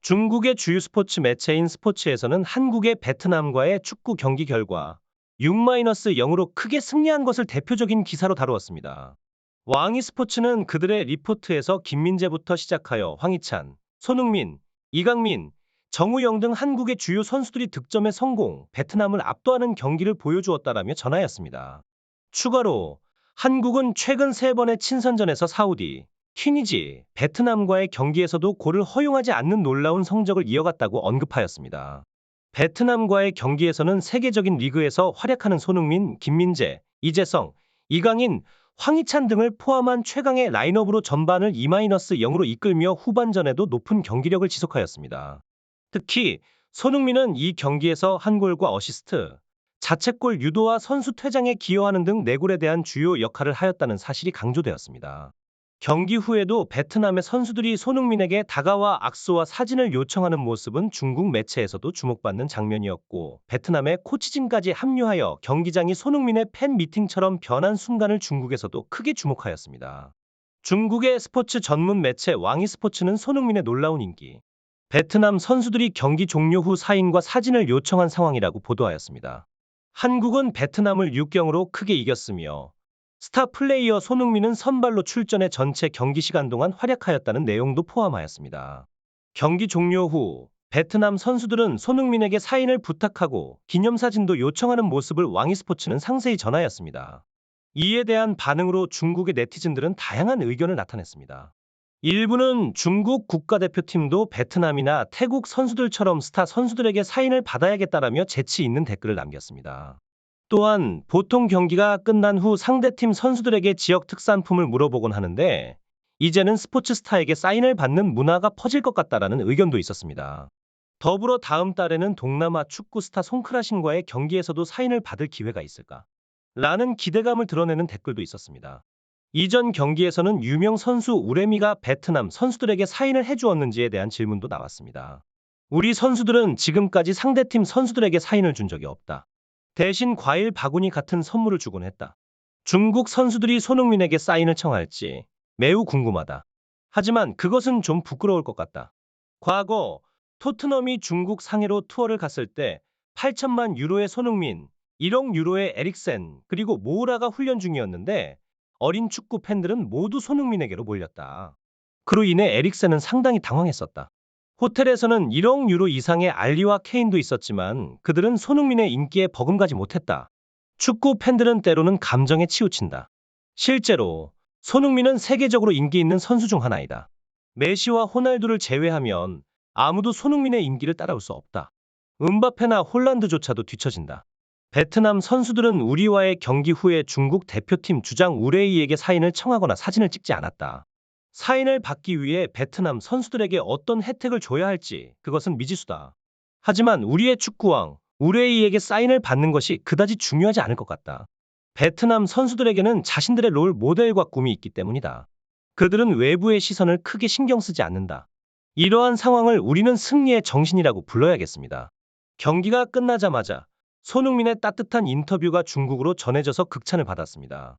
중국의 주요 스포츠 매체인 스포츠에서는 한국의 베트남과의 축구 경기 결과 6-0으로 크게 승리한 것을 대표적인 기사로 다루었습니다. 왕이 스포츠는 그들의 리포트에서 김민재부터 시작하여 황희찬, 손흥민, 이강민, 정우영 등 한국의 주요 선수들이 득점에 성공, 베트남을 압도하는 경기를 보여주었다라며 전하였습니다. 추가로 한국은 최근 3번의 친선전에서 사우디, 튀니지, 베트남과의 경기에서도 골을 허용하지 않는 놀라운 성적을 이어갔다고 언급하였습니다. 베트남과의 경기에서는 세계적인 리그에서 활약하는 손흥민, 김민재, 이재성, 이강인, 황희찬 등을 포함한 최강의 라인업으로 전반을 2-0으로 이끌며 후반전에도 높은 경기력을 지속하였습니다. 특히 손흥민은 이 경기에서 한 골과 어시스트, 자책골 유도와 선수 퇴장에 기여하는 등 4골에 대한 주요 역할을 하였다는 사실이 강조되었습니다. 경기 후에도 베트남의 선수들이 손흥민에게 다가와 악수와 사진을 요청하는 모습은 중국 매체에서도 주목받는 장면이었고, 베트남의 코치진까지 합류하여 경기장이 손흥민의 팬 미팅처럼 변한 순간을 중국에서도 크게 주목하였습니다. 중국의 스포츠 전문 매체 왕이 스포츠는 손흥민의 놀라운 인기, 베트남 선수들이 경기 종료 후 사인과 사진을 요청한 상황이라고 보도하였습니다. 한국은 베트남을 6-0으로 크게 이겼으며 스타 플레이어 손흥민은 선발로 출전해 전체 경기 시간 동안 활약하였다는 내용도 포함하였습니다. 경기 종료 후 베트남 선수들은 손흥민에게 사인을 부탁하고 기념사진도 요청하는 모습을 왕이 스포츠는 상세히 전하였습니다. 이에 대한 반응으로 중국의 네티즌들은 다양한 의견을 나타냈습니다. 일부는 중국 국가대표팀도 베트남이나 태국 선수들처럼 스타 선수들에게 사인을 받아야겠다라며 재치 있는 댓글을 남겼습니다. 또한 보통 경기가 끝난 후 상대팀 선수들에게 지역 특산품을 물어보곤 하는데, 이제는 스포츠 스타에게 사인을 받는 문화가 퍼질 것 같다라는 의견도 있었습니다. 더불어 다음 달에는 동남아 축구 스타 송크라신과의 경기에서도 사인을 받을 기회가 있을까? 라는 기대감을 드러내는 댓글도 있었습니다. 이전 경기에서는 유명 선수 우레미가 베트남 선수들에게 사인을 해주었는지에 대한 질문도 나왔습니다. 우리 선수들은 지금까지 상대팀 선수들에게 사인을 준 적이 없다. 대신 과일 바구니 같은 선물을 주곤 했다. 중국 선수들이 손흥민에게 사인을 청할지 매우 궁금하다. 하지만 그것은 좀 부끄러울 것 같다. 과거 토트넘이 중국 상해로 투어를 갔을 때 8천만 유로의 손흥민, 1억 유로의 에릭센, 그리고 모우라가 훈련 중이었는데 어린 축구 팬들은 모두 손흥민에게로 몰렸다. 그로 인해 에릭센은 상당히 당황했었다. 호텔에서는 1억 유로 이상의 알리와 케인도 있었지만 그들은 손흥민의 인기에 버금가지 못했다. 축구 팬들은 때로는 감정에 치우친다. 실제로 손흥민은 세계적으로 인기 있는 선수 중 하나이다. 메시와 호날두를 제외하면 아무도 손흥민의 인기를 따라올 수 없다. 음바페나 홀란드조차도 뒤처진다. 베트남 선수들은 우리와의 경기 후에 중국 대표팀 주장 우레이에게 사인을 청하거나 사진을 찍지 않았다. 사인을 받기 위해 베트남 선수들에게 어떤 혜택을 줘야 할지 그것은 미지수다. 하지만 우리의 축구왕 우레이에게 사인을 받는 것이 그다지 중요하지 않을 것 같다. 베트남 선수들에게는 자신들의 롤 모델과 꿈이 있기 때문이다. 그들은 외부의 시선을 크게 신경 쓰지 않는다. 이러한 상황을 우리는 승리의 정신이라고 불러야겠습니다. 경기가 끝나자마자 손흥민의 따뜻한 인터뷰가 중국으로 전해져서 극찬을 받았습니다.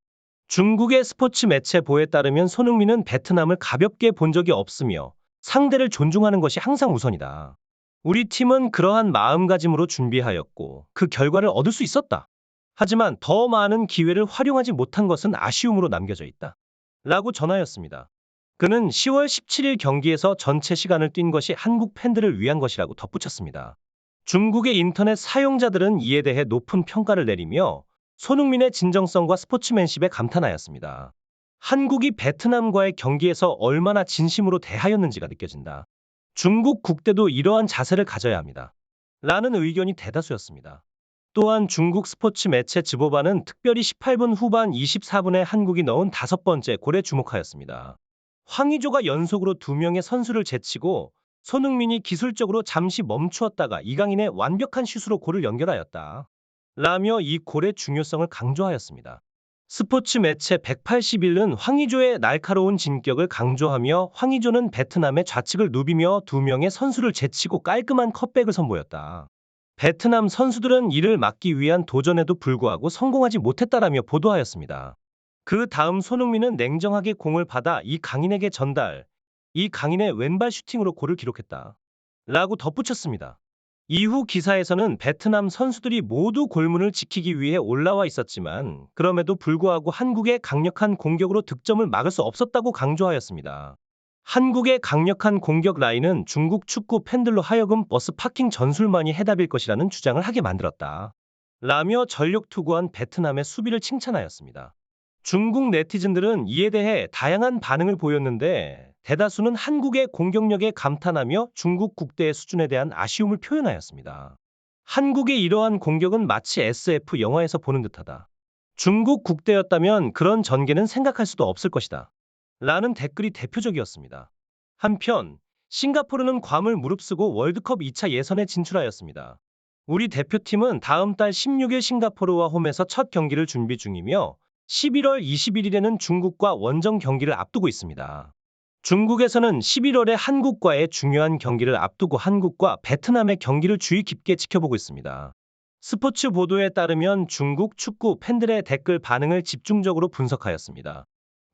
중국의 스포츠 매체 보에 따르면 손흥민은 베트남을 가볍게 본 적이 없으며 상대를 존중하는 것이 항상 우선이다. 우리 팀은 그러한 마음가짐으로 준비하였고 그 결과를 얻을 수 있었다. 하지만 더 많은 기회를 활용하지 못한 것은 아쉬움으로 남겨져 있다. 라고 전하였습니다. 그는 10월 17일 경기에서 전체 시간을 뛴 것이 한국 팬들을 위한 것이라고 덧붙였습니다. 중국의 인터넷 사용자들은 이에 대해 높은 평가를 내리며 손흥민의 진정성과 스포츠맨십에 감탄하였습니다. 한국이 베트남과의 경기에서 얼마나 진심으로 대하였는지가 느껴진다. 중국 국대도 이러한 자세를 가져야 합니다. 라는 의견이 대다수였습니다. 또한 중국 스포츠 매체 즈보바는 특별히 18분 후반 24분에 한국이 넣은 5번째 골에 주목하였습니다. 황의조가 연속으로 2명의 선수를 제치고 손흥민이 기술적으로 잠시 멈추었다가 이강인의 완벽한 슛으로 골을 연결하였다. 라며 이 골의 중요성을 강조하였습니다. 스포츠 매체 181은 황의조의 날카로운 진격을 강조하며 황의조는 베트남의 좌측을 누비며 2명의 선수를 제치고 깔끔한 컷백을 선보였다. 베트남 선수들은 이를 막기 위한 도전에도 불구하고 성공하지 못했다라며 보도하였습니다. 그 다음 손흥민은 냉정하게 공을 받아 이강인에게 전달, 이강인의 왼발 슈팅으로 골을 기록했다. 라고 덧붙였습니다. 이후 기사에서는 베트남 선수들이 모두 골문을 지키기 위해 올라와 있었지만 그럼에도 불구하고 한국의 강력한 공격으로 득점을 막을 수 없었다고 강조하였습니다. 한국의 강력한 공격 라인은 중국 축구 팬들로 하여금 버스 파킹 전술만이 해답일 것이라는 주장을 하게 만들었다. 라며 전력 투구한 베트남의 수비를 칭찬하였습니다. 중국 네티즌들은 이에 대해 다양한 반응을 보였는데 대다수는 한국의 공격력에 감탄하며 중국 국대의 수준에 대한 아쉬움을 표현하였습니다. 한국의 이러한 공격은 마치 SF 영화에서 보는 듯하다. 중국 국대였다면 그런 전개는 생각할 수도 없을 것이다. 라는 댓글이 대표적이었습니다. 한편 싱가포르는 괌을 무릅쓰고 월드컵 2차 예선에 진출하였습니다. 우리 대표팀은 다음 달 16일 싱가포르와 홈에서 첫 경기를 준비 중이며 11월 21일에는 중국과 원정 경기를 앞두고 있습니다. 중국에서는 11월에 한국과의 중요한 경기를 앞두고 한국과 베트남의 경기를 주의 깊게 지켜보고 있습니다. 스포츠 보도에 따르면 중국 축구 팬들의 댓글 반응을 집중적으로 분석하였습니다.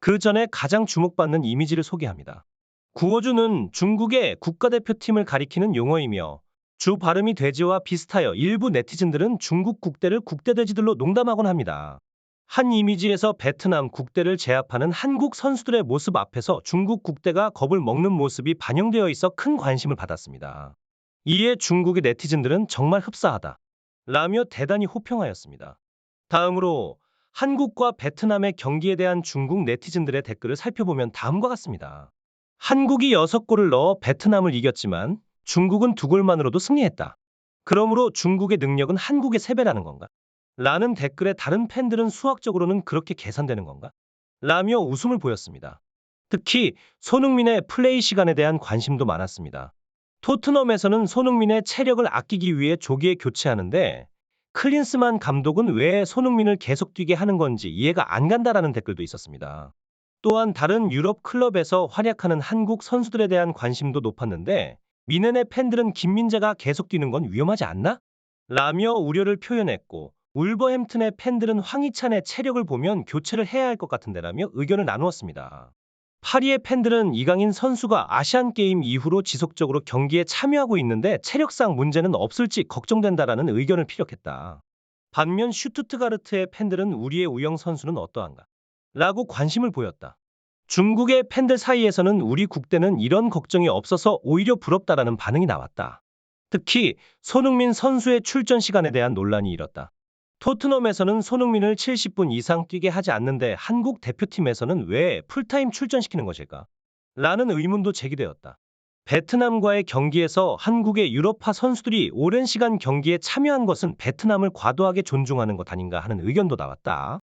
그 전에 가장 주목받는 이미지를 소개합니다. 구호주는 중국의 국가대표팀을 가리키는 용어이며 주 발음이 돼지와 비슷하여 일부 네티즌들은 중국 국대를 국대돼지들로 농담하곤 합니다. 한 이미지에서 베트남 국대를 제압하는 한국 선수들의 모습 앞에서 중국 국대가 겁을 먹는 모습이 반영되어 있어 큰 관심을 받았습니다. 이에 중국의 네티즌들은 정말 흡사하다 라며 대단히 호평하였습니다. 다음으로 한국과 베트남의 경기에 대한 중국 네티즌들의 댓글을 살펴보면 다음과 같습니다. 한국이 6골을 넣어 베트남을 이겼지만 중국은 2골만으로도 승리했다. 그러므로 중국의 능력은 한국의 3배라는 건가? 라는 댓글에 다른 팬들은 수학적으로는 그렇게 계산되는 건가? 라며 웃음을 보였습니다. 특히 손흥민의 플레이 시간에 대한 관심도 많았습니다. 토트넘에서는 손흥민의 체력을 아끼기 위해 조기에 교체하는데 클린스만 감독은 왜 손흥민을 계속 뛰게 하는 건지 이해가 안 간다라는 댓글도 있었습니다. 또한 다른 유럽 클럽에서 활약하는 한국 선수들에 대한 관심도 높았는데 미넨의 팬들은 김민재가 계속 뛰는 건 위험하지 않나? 라며 우려를 표현했고 울버햄튼의 팬들은 황희찬의 체력을 보면 교체를 해야 할 것 같은데라며 의견을 나누었습니다. 파리의 팬들은 이강인 선수가 아시안게임 이후로 지속적으로 경기에 참여하고 있는데 체력상 문제는 없을지 걱정된다라는 의견을 피력했다. 반면 슈투트가르트의 팬들은 우리의 우영 선수는 어떠한가? 라고 관심을 보였다. 중국의 팬들 사이에서는 우리 국대는 이런 걱정이 없어서 오히려 부럽다라는 반응이 나왔다. 특히 손흥민 선수의 출전 시간에 대한 논란이 일었다. 토트넘에서는 손흥민을 70분 이상 뛰게 하지 않는데 한국 대표팀에서는 왜 풀타임 출전시키는 것일까? 라는 의문도 제기되었다. 베트남과의 경기에서 한국의 유럽파 선수들이 오랜 시간 경기에 참여한 것은 베트남을 과도하게 존중하는 것 아닌가 하는 의견도 나왔다.